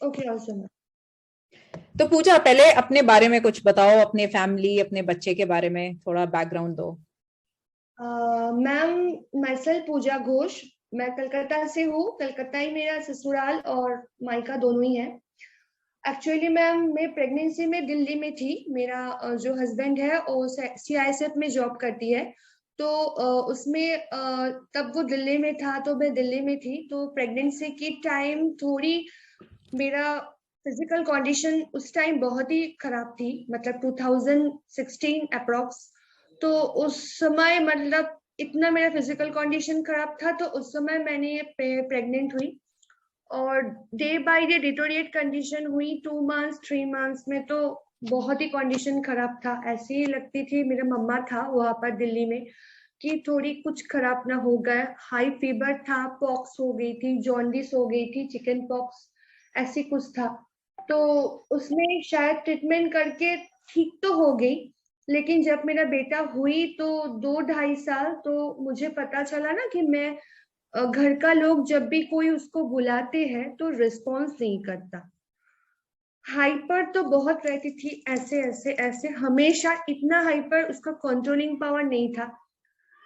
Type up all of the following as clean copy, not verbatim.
Okay awesome. तो पूजा, पहले अपने बारे में कुछ बताओ, अपने फैमिली, अपने बच्चे के बारे में थोड़ा बैकग्राउंड दो। मैम, माई सेल्फ पूजा घोष। मैं कलकत्ता से हूँ। कलकत्ता ही मेरा ससुराल और मायका दोनों ही है। एक्चुअली मैम, मैं प्रेगनेंसी में दिल्ली में थी। मेरा जो हस्बैंड है वो सीआईएसएफ में जॉब करती है। तो उसमें तब वो दिल्ली में था तो मैं दिल्ली में थी। तो प्रेगनेंसी की टाइम थोड़ी मेरा फिजिकल कंडीशन उस टाइम बहुत ही खराब थी, मतलब 2016 अप्रोक्स। तो उस समय मतलब इतना मेरा फिजिकल कंडीशन खराब था, तो उस समय मैंने प्रेग्नेंट हुई और day by day deteriorate condition हुई। 2 मंथ्स 3 मंथ्स में तो बहुत ही कंडीशन खराब था। ऐसी ही लगती थी, मेरा मम्मा था वहां पर दिल्ली में कि थोड़ी कुछ खराब ना हो गया। हाई फीवर था, पॉक्स हो गई थी, जॉन्डिस हो गई थी, चिकन पॉक्स ऐसी कुछ था। तो उसमें शायद ट्रीटमेंट करके ठीक तो हो गई। लेकिन जब मेरा बेटा हुई तो 2 ढाई साल तो मुझे पता चला ना कि मैं घर का लोग जब भी कोई उसको बुलाते हैं तो रिस्पॉन्स नहीं करता। हाइपर तो बहुत रहती थी, ऐसे ऐसे ऐसे हमेशा इतना हाइपर, उसका कंट्रोलिंग पावर नहीं था।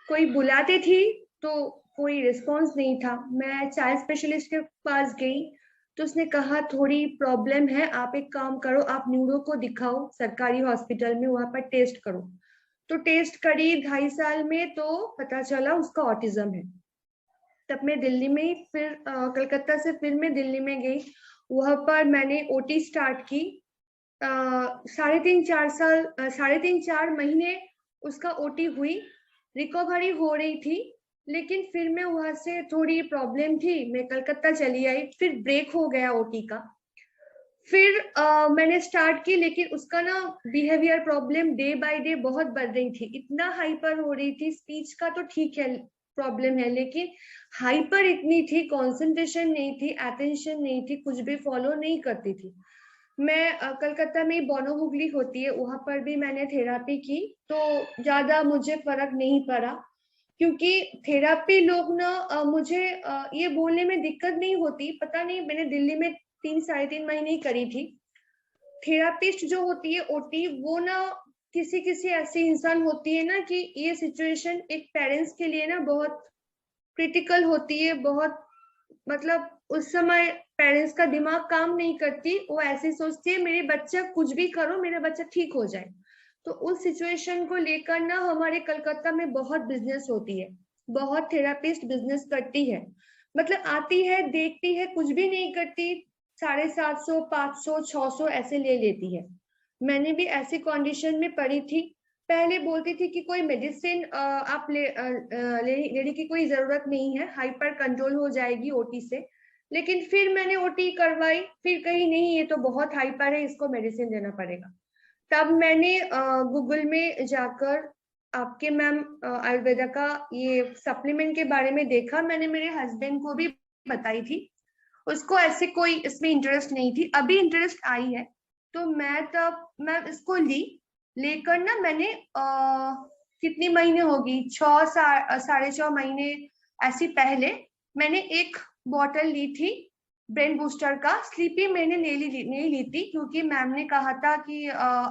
कोई बुलाते थी तो कोई रिस्पॉन्स नहीं था। मैं चाइल्ड स्पेशलिस्ट के पास गई तो उसने कहा थोड़ी प्रॉब्लम है, आप एक काम करो, आप न्यूरो को दिखाओ सरकारी हॉस्पिटल में, वहां पर टेस्ट करो। तो टेस्ट करी 2.5 साल में तो पता चला उसका ऑटिज्म है। तब मैं दिल्ली में ही फिर कलकत्ता से फिर मैं दिल्ली में गई। वहां पर मैंने ओटी स्टार्ट की। 3.5 4 साल 3.5 4 महीने उसका ओटी हुई। रिकवरी हो रही थी। लेकिन फिर मैं वहां से थोड़ी प्रॉब्लम थी, मैं कलकत्ता चली आई, फिर ब्रेक हो गया ओटी का। फिर मैंने स्टार्ट की, लेकिन उसका ना behaviour problem day by day बहुत बढ़ रही थी, इतना हाइपर हो रही थी। स्पीच का तो ठीक है, प्रॉब्लम है, लेकिन हाइपर इतनी थी, कंसंट्रेशन नहीं थी, अटेंशन नहीं थी, कुछ भी फॉलो नहीं करती थी। मैं कलकत्ता में बोनो हुगली होती है, वहां पर भी मैंने थेरापी की तो ज्यादा मुझे फर्क नहीं पड़ा। क्योंकि थेरापी लोग ना मुझे ये बोलने में दिक्कत नहीं होती, पता नहीं, मैंने दिल्ली में 3 साढ़े 3 महीने ही करी थी। थेरापिस्ट जो होती है ओटी, वो ना किसी किसी ऐसी इंसान होती है ना कि ये सिचुएशन एक पेरेंट्स के लिए ना बहुत क्रिटिकल होती है, बहुत, मतलब उस समय पेरेंट्स का दिमाग काम नहीं करती, वो ऐसे सोचती है मेरे बच्चा कुछ भी करो, मेरा बच्चा ठीक हो जाए। तो उस सिचुएशन को लेकर ना हमारे कलकत्ता में बहुत बिजनेस होती है, बहुत थेरापिस्ट बिजनेस करती है। मतलब आती है, देखती है, कुछ भी नहीं करती, 750 500 600 ऐसे ले लेती है। मैंने भी ऐसी कंडीशन में पड़ी थी। पहले बोलती थी कि कोई मेडिसिन आप लेने की कोई जरूरत नहीं है, हाइपर कंट्रोल हो जाएगी ओटी से। लेकिन फिर मैंने ओटी करवाई, फिर कही नहीं ये तो बहुत हाइपर है, इसको मेडिसिन देना पड़ेगा। तब मैंने गूगल में जाकर आपके मैम आयुर्वेदा का ये सप्लीमेंट के बारे में देखा। मैंने मेरे हस्बैंड को भी बताई थी, उसको ऐसे कोई इसमें इंटरेस्ट नहीं थी, अभी इंटरेस्ट आई है। तो मैं तब मैं इसको लेकर ना मैंने कितनी महीने होगी, 6 साढ़े 6 महीने ऐसी पहले मैंने एक बॉटल ली थी ब्रेन बूस्टर का। स्लीपी मैंने नहीं ली थी, क्योंकि मैम ने कहा था कि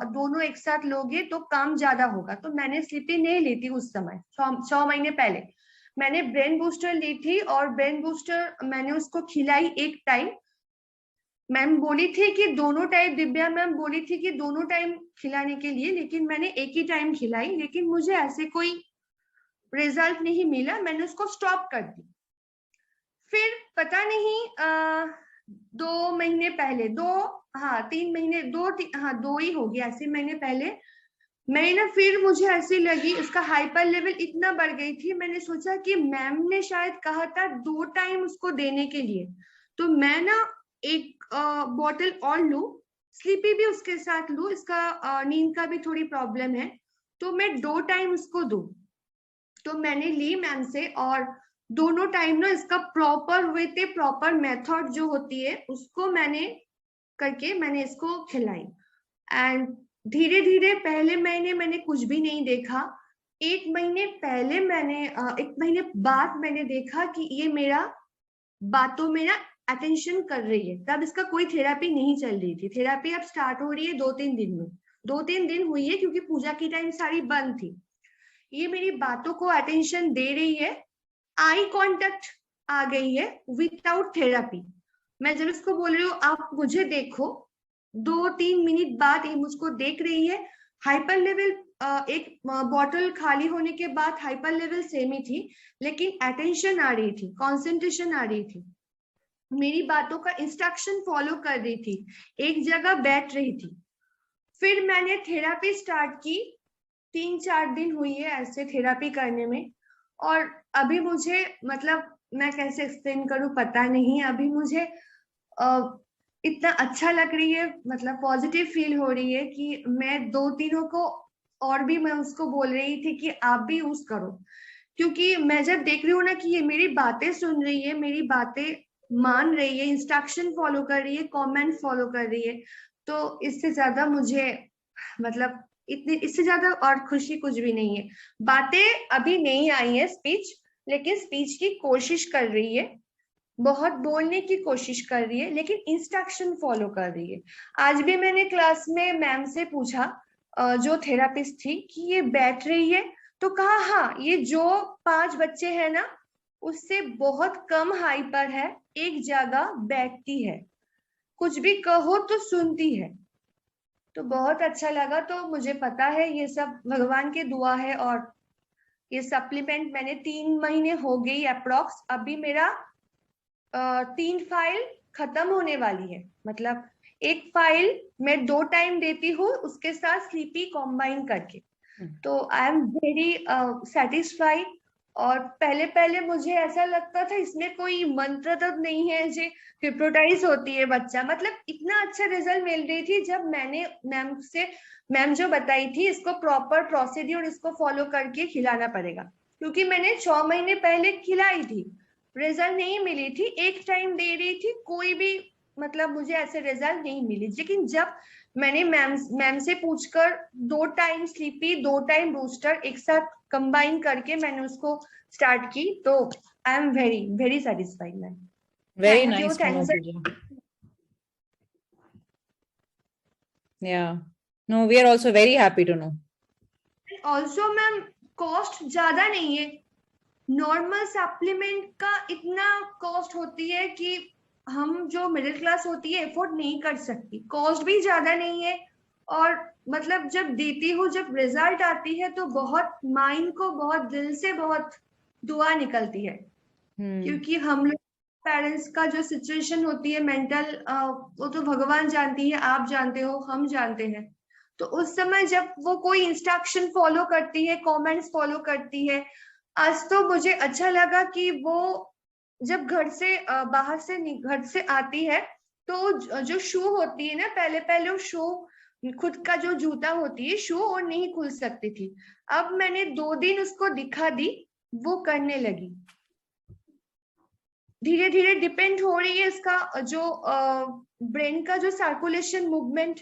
दोनों एक साथ लोगे तो काम ज्यादा होगा, तो मैंने स्लीपी नहीं ली थी उस समय। 6 महीने पहले मैंने ब्रेन बूस्टर ली थी, और ब्रेन बूस्टर मैंने उसको खिलाई एक टाइम। मैम बोली थी कि दोनों टाइम, दिव्या मैम बोली थी कि दोनों टाइम खिलाने के लिए, लेकिन मैंने एक ही टाइम खिलाई, लेकिन मुझे ऐसे कोई रिजल्ट नहीं मिला, मैंने उसको स्टॉप कर दी। फिर पता नहीं 2 महीने पहले, दो, हाँ 3 महीने, हाँ 2 ही हो गया, ऐसे महीने पहले मैंने ना, फिर मुझे ऐसी लगी उसका हाइपर लेवल इतना बढ़ गई थी, मैंने सोचा कि मैम ने शायद कहा था 2 टाइम उसको देने के लिए, तो मैं ना एक बॉटल और लूं, स्लीपी भी उसके साथ लूं, इसका नींद का भी थोड़ी प्रॉब्लम है, तो मैं 2 टाइम उसको दूं। तो मैंने ली मैम से, और दोनों टाइम ना इसका proper with A proper method जो होती है उसको मैंने करके मैंने इसको खिलाई। एंड धीरे धीरे पहले महीने मैंने कुछ भी नहीं देखा। 1 महीने पहले मैंने 1 महीने बाद मैंने देखा कि ये मेरा बातों में ना अटेंशन कर रही है, तब इसका कोई थेरापी नहीं चल रही थी। थेरापी अब स्टार्ट हो रही है 2-3 दिन में, 2-3 दिन हुई है क्योंकि पूजा की टाइम सारी बंद थी। ये मेरी बातों को अटेंशन दे रही है, आई कांटेक्ट आ गई है विदाउट थेरापी। मैं जब इसको बोल रही हूँ आप मुझे देखो, 2-3 मिनट बाद ये मुझको देख रही है। हाइपर लेवल, एक बॉटल खाली होने के बाद हाइपर लेवल सेम ही थी, लेकिन अटेंशन आ रही थी, कंसंट्रेशन आ रही थी, मेरी बातों का इंस्ट्रक्शन फॉलो कर रही थी, एक जगह बैठ रही थी। फिर मैंने थेरापी स्टार्ट की, 3-4 दिन हुई है ऐसे थेरापी करने में। और अभी मुझे, मतलब मैं कैसे एक्सप्लेन करूं पता नहीं, अभी मुझे इतना अच्छा लग रही है, मतलब पॉजिटिव फील हो रही है कि मैं 2-3 को और भी मैं उसको बोल रही थी कि आप भी यूज करो। क्योंकि मैं जब देख रही हूँ ना कि ये मेरी बातें सुन रही है, मेरी बातें मान रही है, इंस्ट्रक्शन फॉलो कर रही है, कमेंट फॉलो कर रही है, तो इससे ज्यादा मुझे, मतलब इतनी, इससे ज्यादा और खुशी कुछ भी नहीं है। बातें अभी नहीं आई है स्पीच, लेकिन स्पीच की कोशिश कर रही है, बहुत बोलने की कोशिश कर रही है, लेकिन इंस्ट्रक्शन फॉलो कर रही है। आज भी मैंने क्लास में मैम से पूछा, जो थेरापिस्ट थी, कि ये बैठ रही है, तो कहा हाँ, ये जो 5 बच्चे हैं ना, उससे बहुत कम हाइपर है, एक जगह बैठती है, कुछ भी कहो तो सुनती है। तो बहुत अच्छा लगा। तो मुझे पता है ये सब भगवान की दुआ है। और ये सप्लीमेंट मैंने 3 महीने हो गई अप्रोक्स, अभी मेरा 3 फाइल खत्म होने वाली है। मतलब एक फाइल मैं 2 टाइम देती हूँ, उसके साथ स्लीपी कॉम्बाइन करके। तो आई एम वेरी सेटिस्फाइड। और पहले पहले मुझे ऐसा लगता था इसमें कोई मंत्र तो नहीं है जो हिप्नोटाइज होती है बच्चा, मतलब इतना अच्छा रिजल्ट मिल रही थी जब मैंने मैम जो बताई थी, इसको प्रॉपर प्रोसीड्यूर इसको फॉलो करके खिलाना पड़ेगा। क्योंकि मैंने 6 महीने पहले खिलाई थी, रिजल्ट नहीं मिली थी, एक टाइम दे रही थी, कोई भी, मतलब मुझे ऐसे रिजल्ट नहीं मिली। लेकिन जब मैंने मैम से पूछकर 2 टाइम स्लीपी 2 टाइम बूस्टर एक साथ कंबाइन करके मैंने उसको स्टार्ट की, तो I am very very satisfied ma'am. Very thank you, nice to know, thanks. Pooja. Yeah. No, we are also very happy to know. Also ma'am, cost ज्यादा नहीं है, नॉर्मल सप्लीमेंट का इतना कॉस्ट होती है कि हम जो मिडिल क्लास होती है अफोर्ड नहीं कर सकती, कॉस्ट भी ज्यादा नहीं है। और मतलब जब देती हूँ, जब रिजल्ट आती है, तो बहुत माइंड को बहुत दिल से बहुत दुआ निकलती है। क्योंकि हम लोग पेरेंट्स का जो सिचुएशन होती है मेंटल, वो तो भगवान जानती है, आप जानते हो, हम जानते हैं। तो उस समय जब वो कोई इंस्ट्रक्शन फॉलो करती है, कमेंट्स फॉलो करती है, आज तो मुझे अच्छा लगा कि वो जब घर से बाहर से घर से आती है, तो जो शू होती है ना, पहले पहले वो शू, खुद का जो जूता होती है शू, और नहीं खुल सकती थी। अब मैंने 2 दिन उसको दिखा दी, वो करने लगी। धीरे धीरे डिपेंड हो रही है इसका जो ब्रेन का जो सर्कुलेशन मूवमेंट,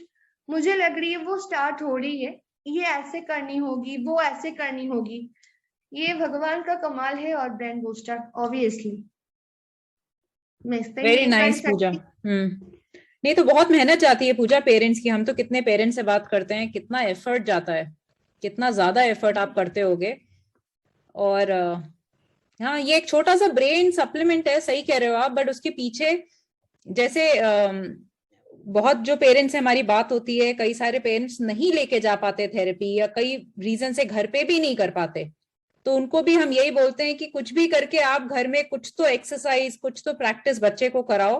मुझे लग रही है वो स्टार्ट हो रही है। ये ऐसे करनी होगी, वो ऐसे करनी होगी, ये भगवान का कमाल है। और ब्रेन बूस्टर ऑब्वियसली मैं इस पे वेरी नहीं कर नाइस पूजा। सकती। नहीं तो बहुत मेहनत जाती है पूजा पेरेंट्स की, हम तो कितने पेरेंट्स से बात करते हैं, कितना एफर्ट जाता है, कितना ज्यादा एफर्ट आप करते होगे। और हाँ, ये एक छोटा सा ब्रेन सप्लीमेंट है, सही कह रहे हो आप, बट उसके पीछे जैसे बहुत जो पेरेंट्स है, हमारी बात होती है, कई सारे पेरेंट्स नहीं लेके जा पाते थेरेपी, या कई रीजन से घर पे भी नहीं कर पाते, तो उनको भी हम यही बोलते हैं कि कुछ भी करके आप घर में कुछ तो एक्सरसाइज, कुछ तो प्रैक्टिस बच्चे को कराओ,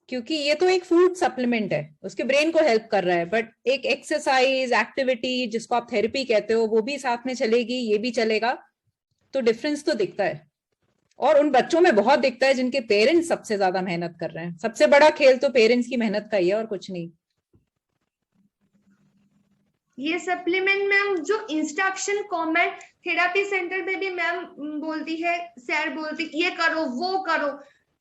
क्योंकि ये तो एक फूड सप्लीमेंट है, उसके ब्रेन को हेल्प कर रहा है, बट एक एक्सरसाइज एक्टिविटी जिसको आप थेरेपी कहते हो, वो भी साथ में चलेगी, ये भी चलेगा, तो डिफरेंस तो दिखता है। और उन बच्चों में बहुत दिखता है जिनके पेरेंट्स सबसे ज्यादा मेहनत कर रहे हैं। सबसे बड़ा खेल तो पेरेंट्स की मेहनत का ही है और कुछ नहीं। ये सप्लीमेंट मैम जो इंस्ट्रक्शन कमेंट, थेरापी सेंटर में भी मैम बोलती है, सर बोलती ये करो वो करो,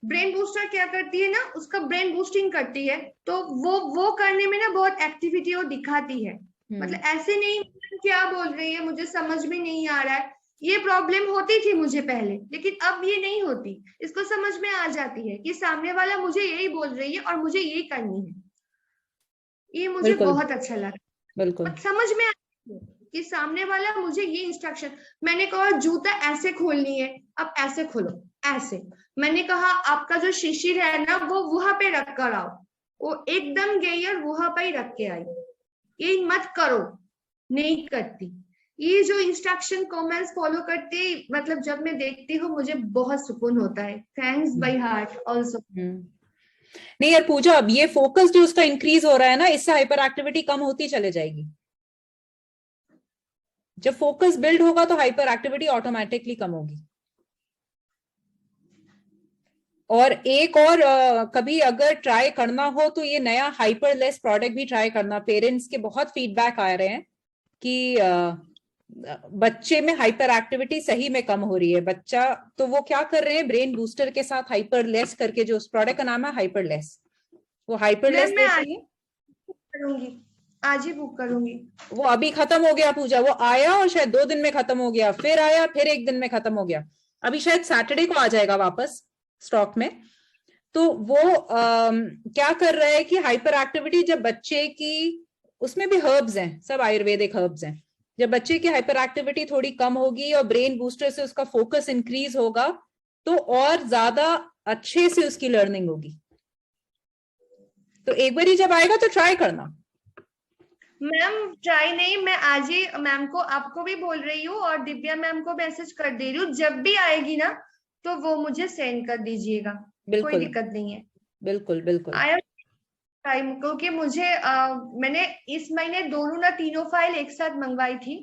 ब्रेन बूस्टर क्या करती है ना, उसका ब्रेन बूस्टिंग करती है, तो वो करने में ना बहुत एक्टिविटी वो दिखाती है। मतलब ऐसे नहीं, क्या बोल रही है मुझे समझ में नहीं आ रहा है, ये प्रॉब्लम होती थी मुझे पहले, लेकिन अब ये नहीं होती। इसको समझ में आ जाती है कि सामने वाला मुझे यही बोल रही है और मुझे यही करनी है। ये मुझे बिल्कुल बहुत अच्छा लगा। बिल्कुल। मत समझ में आती है कि सामने वाला मुझे ये इंस्ट्रक्शन, मैंने कहा जूता ऐसे खोलनी है, अब ऐसे खोलो, ऐसे। मैंने कहा आपका जो शिशिर है ना वो वहां पे रख कर आओ, वो एकदम गई और वहां पे ही रख के आई। ये मत करो, नहीं करती। ये जो इंस्ट्रक्शन कमेंट्स फॉलो करते, मतलब जब मैं देखती हूँ मुझे बहुत सुकून होता है। Thanks by heart also. नहीं यार पूजा, अब ये फोकस जो उसका इंक्रीज हो रहा है ना, इससे हाइपर एक्टिविटी कम होती चले जाएगी। जब फोकस बिल्ड होगा तो हाइपर एक्टिविटी ऑटोमेटिकली कम होगी। और एक और कभी अगर ट्राई करना हो तो ये नया हाइपरलेस प्रोडक्ट भी ट्राई करना। पेरेंट्स के बहुत फीडबैक आ रहे हैं कि बच्चे में हाइपर एक्टिविटी सही में कम हो रही है। बच्चा तो वो क्या कर रहे हैं, ब्रेन बूस्टर के साथ हाइपरलेस करके, जो उस प्रोडक्ट का नाम है हाइपरलेस, वो हाइपरलेस मैम मैं देते आज हैं। करूंगी, आज ही बुक करूंगी। वो अभी खत्म हो गया पूजा, वो आया और शायद 2 दिन में खत्म हो गया, फिर आया, फिर 1 दिन में खत्म हो गया। अभी शायद सैटरडे को आ जाएगा वापस स्टॉक में। तो वो क्या कर रहा है कि हाइपर एक्टिविटी जब बच्चे की, उसमें भी हर्ब्स हैं, सब आयुर्वेदिक हर्ब्स हैं। जब बच्चे की हाइपर एक्टिविटी थोड़ी कम होगी और ब्रेन बूस्टर से उसका फोकस इंक्रीज होगा तो और ज्यादा अच्छे से उसकी लर्निंग होगी। तो एक बार ही जब आएगा तो ट्राई करना। मैम ट्राई नहीं, मैं आज ही मैम को, आपको भी बोल रही हूँ और दिव्या मैम को मैसेज कर दे रही हूँ, जब भी आएगी ना तो वो मुझे सेंड कर दीजिएगा। कोई बिल्कुल दिक्कत नहीं है। बिल्कुल बिल्कुल। आया टाइम, क्योंकि मुझे मैंने इस महीने दोनों ना तीनों फाइल एक साथ मंगवाई थी,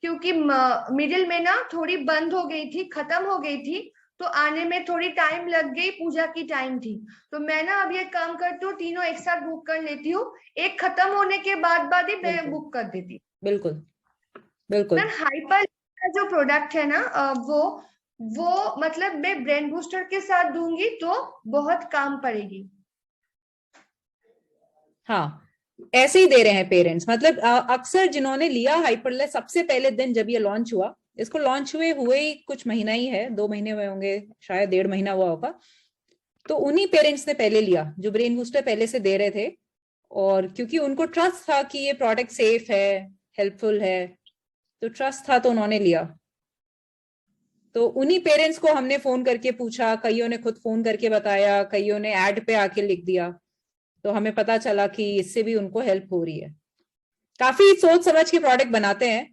क्योंकि मिडिल में ना थोड़ी बंद हो गई थी, खत्म हो गई थी, तो आने में थोड़ी टाइम लग गई, पूजा की टाइम थी। तो मैं ना अब ये काम करती हूँ, तीनों एक साथ बुक कर लेती हूँ, एक खत्म होने के बाद ही मैं बिल्कुल बुक कर देती हूँ। बिल्कुल बिल्कुल। मैम हाइपर का जो प्रोडक्ट है ना वो मतलब मैं ब्रेन बूस्टर के साथ दूंगी तो बहुत काम पड़ेगी। हाँ, ऐसे ही दे रहे हैं पेरेंट्स। मतलब अक्सर जिन्होंने लिया हाइपरलेस सबसे पहले दिन जब ये लॉन्च हुआ, इसको लॉन्च हुए ही कुछ महीना ही है, 2 महीने हुए होंगे, शायद 1.5 महीना हुआ होगा। तो उन्हीं पेरेंट्स ने पहले लिया जो ब्रेन बूस्टर पहले से दे रहे थे, और क्योंकि उनको ट्रस्ट था कि ये प्रोडक्ट सेफ है, हेल्पफुल है, तो ट्रस्ट था तो उन्होंने लिया। तो उन्हीं पेरेंट्स को हमने फोन करके पूछा, कईयों ने खुद फोन करके बताया, कईयों ने ऐड पे आके लिख दिया, तो हमें पता चला कि इससे भी उनको हेल्प हो रही है। काफी सोच समझ के प्रोडक्ट बनाते हैं,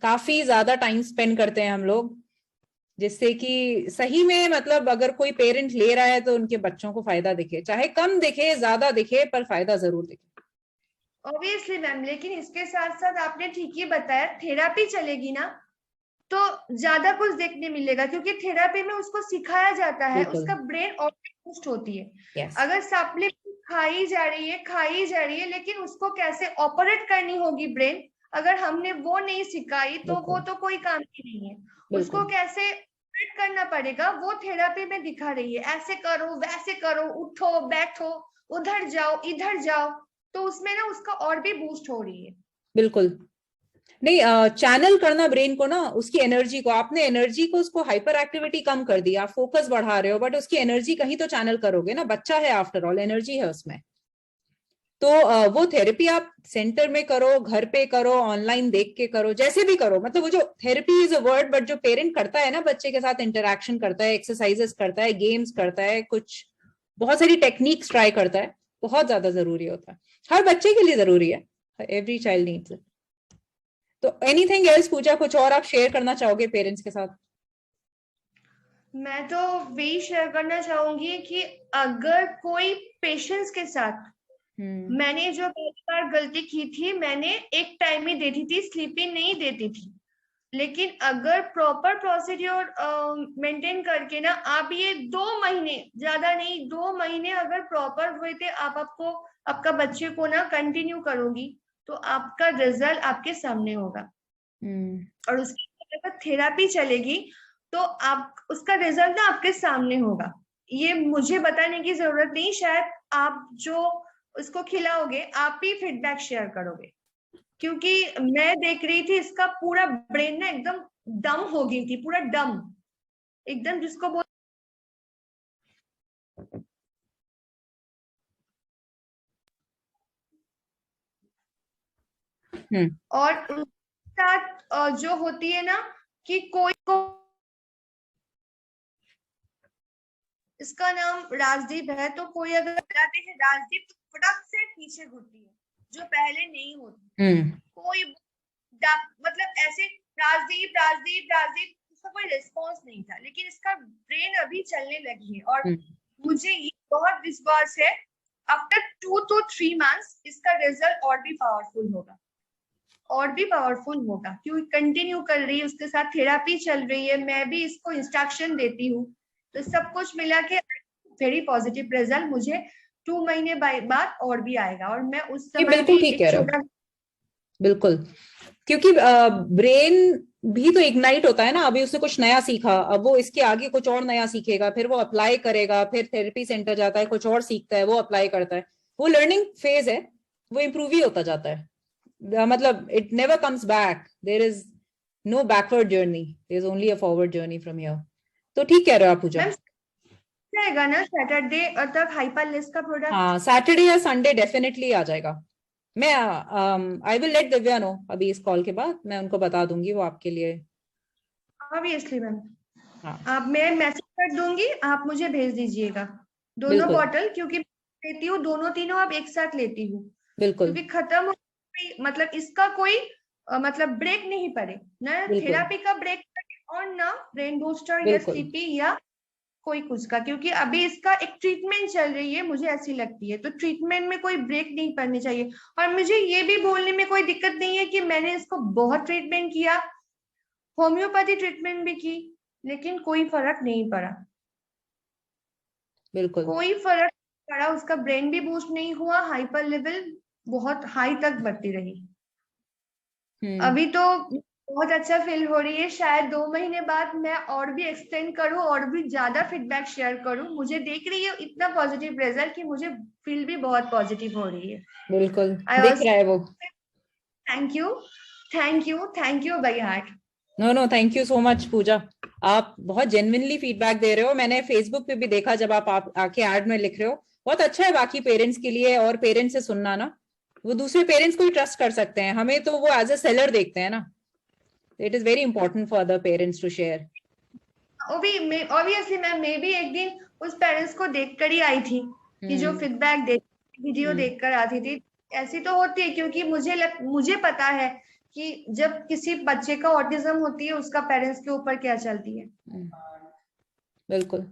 काफी ज्यादा टाइम स्पेंड करते हैं हम लोग, जिससे कि सही में मतलब अगर कोई पेरेंट ले रहा है तो उनके बच्चों को फायदा दिखे, चाहे कम दिखे ज्यादा दिखे, पर फायदा जरूर दिखे। ऑब्वियसली मैम, लेकिन इसके साथ साथ आपने ठीक ही बताया, थेरापी चलेगी ना तो ज्यादा कुछ देखने मिलेगा, क्योंकि थेरापी में उसको सिखाया जाता है, बिल्कुल। उसका ब्रेन और बूस्ट होती है। यस। अगर सप्लीमेंट खाई जा रही है, खाई जा रही है, लेकिन उसको कैसे ऑपरेट करनी होगी ब्रेन, अगर हमने वो नहीं सिखाई तो वो बिल्कुल तो कोई काम की नहीं है। उसको बिल्कुल कैसे ऑपरेट करना पड़ेगा वो थेरापी में दिखा रही है, ऐसे करो वैसे करो, उठो बैठो, उधर जाओ इधर जाओ, तो उसमें ना उसका और भी बूस्ट हो रही है। बिल्कुल। नहीं, चैनल करना ब्रेन को ना, उसकी एनर्जी को, आपने एनर्जी को, उसको हाइपर एक्टिविटी कम कर दी, आप फोकस बढ़ा रहे हो, बट उसकी एनर्जी कहीं तो चैनल करोगे ना, बच्चा है आफ्टर ऑल, एनर्जी है उसमें। तो वो थेरेपी आप सेंटर में करो, घर पे करो, ऑनलाइन देख के करो, जैसे भी करो। मतलब वो जो therapy is a word, but जो पेरेंट करता है ना, बच्चे के साथ इंटरेक्शन करता है, एक्सरसाइजेस करता है, गेम्स करता है, कुछ बहुत सारी टेक्निक्स ट्राई करता है, बहुत ज्यादा जरूरी होता है, हर बच्चे के लिए जरूरी है। Every child needs it. तो एनीथिंग एल्स पूजा, कुछ और आप शेयर करना चाहोगे पेरेंट्स के साथ? मैं तो वही शेयर करना चाहूंगी कि अगर कोई पेशेंस के साथ, मैंने जो पहली बार गलती की थी, मैंने एक टाइम ही देती थी, स्लीपिंग नहीं देती थी। लेकिन अगर प्रॉपर प्रोसीड्योर मेंटेन करके ना आप ये 2 महीने, ज्यादा नहीं 2 महीने अगर प्रॉपर हुए थे, आप आपको आपका बच्चे को ना कंटिन्यू करोगी तो आपका रिजल्ट आपके सामने होगा। और उसकी अगर थेरापी चलेगी तो आप उसका रिजल्ट ना आपके सामने होगा। ये मुझे बताने की जरूरत नहीं, शायद आप जो उसको खिलाओगे आप ही फीडबैक शेयर करोगे, क्योंकि मैं देख रही थी इसका पूरा ब्रेन ना एकदम डम हो गई थी, पूरा डम एकदम, जिसको बोल और उसके साथ जो होती है ना कि कोई को, इसका नाम राजदीप है, तो कोई अगर बताते हैं राजदीप तो फटक से पीछे घुटती है, जो पहले नहीं होती। कोई मतलब ऐसे राजदीप राजदीप राजदीप, उसका कोई रिस्पॉन्स नहीं था, लेकिन इसका ब्रेन अभी चलने लगी है और मुझे ये बहुत विश्वास है आफ्टर 2 to 3 months इसका रिजल्ट और भी पावरफुल होगा, और भी पावरफुल होगा, क्योंकि कंटिन्यू कर रही है, उसके साथ थेरापी चल रही है, मैं भी इसको इंस्ट्रक्शन देती हूँ, तो सब कुछ मिला के वेरी पॉजिटिव रिजल्ट मुझे 2 महीने बाद और भी आएगा। और मैं उस समय बिल्कुल ठीक कह रहे हो, बिल्कुल, क्योंकि ब्रेन भी तो इग्नाइट होता है ना, अभी उसने कुछ नया सीखा, अब वो इसके आगे कुछ और नया सीखेगा, फिर वो अप्लाई करेगा, फिर थेरेपी सेंटर जाता है, कुछ और सीखता है, वो अप्लाई करता है, वो लर्निंग फेज है, वो इम्प्रूव ही होता जाता है, मतलब it never comes back, there is no backward journey, there is only a forward journey from here. तो ठीक कह रहे हो आप पूजा। रहेगा ना सैटरडे तक हाइपरलिस्ट का प्रोडक्ट? हाँ, सैटरडे या संडे डेफिनेटली आ जाएगा। मैं I will let Divya know, अभी इस कॉल के बाद मैं उनको बता दूंगी, वो आपके लिए। ऑब्वियसली मैम, हाँ, आप, मैं मैसेज कर दूंगी, आप मुझे भेज दीजिएगा दोनों बिल्कुल बॉटल, क्योंकि लेती हूँ दोनों तीनों आप एक साथ लेती हूँ, बिल्कुल क्योंकि खत्म हो गई, मतलब इसका कोई मतलब ब्रेक नहीं पड़े ना, बिल्कुल थेरापी का ब्रेक और ना ब्रेन बूस्टर या बिल्कुल सीपी या कोई कुछ का, क्योंकि अभी इसका एक ट्रीटमेंट चल रही है, मुझे ऐसी लगती है, तो ट्रीटमेंट में कोई ब्रेक नहीं पड़नी चाहिए। और मुझे ये भी बोलने में कोई दिक्कत नहीं है कि मैंने इसको बहुत ट्रीटमेंट किया, होम्योपैथी ट्रीटमेंट भी की, लेकिन कोई फर्क नहीं पड़ा, बिल्कुल। कोई फर्क नहीं पड़ा, उसका ब्रेन भी बूस्ट नहीं हुआ, हाइपर लेवल बहुत हाई तक बढ़ती रही। अभी तो बहुत अच्छा फील हो रही है, शायद 2 महीने बाद मैं और भी एक्सटेंड करूं और भी ज्यादा फीडबैक शेयर करूं, मुझे देख रही है इतना पॉजिटिव रिजल्ट कि मुझे फील भी बहुत पॉजिटिव हो रही है। बिल्कुल दिख रहा है वो। Thank you, thank you, thank you by heart. No no, thank you so much Pooja, आप बहुत जेन्युइनली फीडबैक दे रहे हो, मैंने फेसबुक पे भी देखा जब आप आके ऐड में लिख रहे हो, बहुत अच्छा है बाकी पेरेंट्स के लिए, और पेरेंट्स से सुनना ना, वो दूसरे पेरेंट्स को ही ट्रस्ट कर सकते हैं, हमें तो वो एज अ सेलर देखते हैं ना, it is very important for other parents to share. Obviously ma'am, मैं भी एक दिन उस पेरेंट्स को देखकर ही आई थी कि जो फीडबैक दे, वीडियो देखकर आती थी, ऐसी तो होती है, क्योंकि मुझे पता है कि जब किसी बच्चे का ऑटिज्म होती है उसका पेरेंट्स के ऊपर क्या चलती है। बिल्कुल।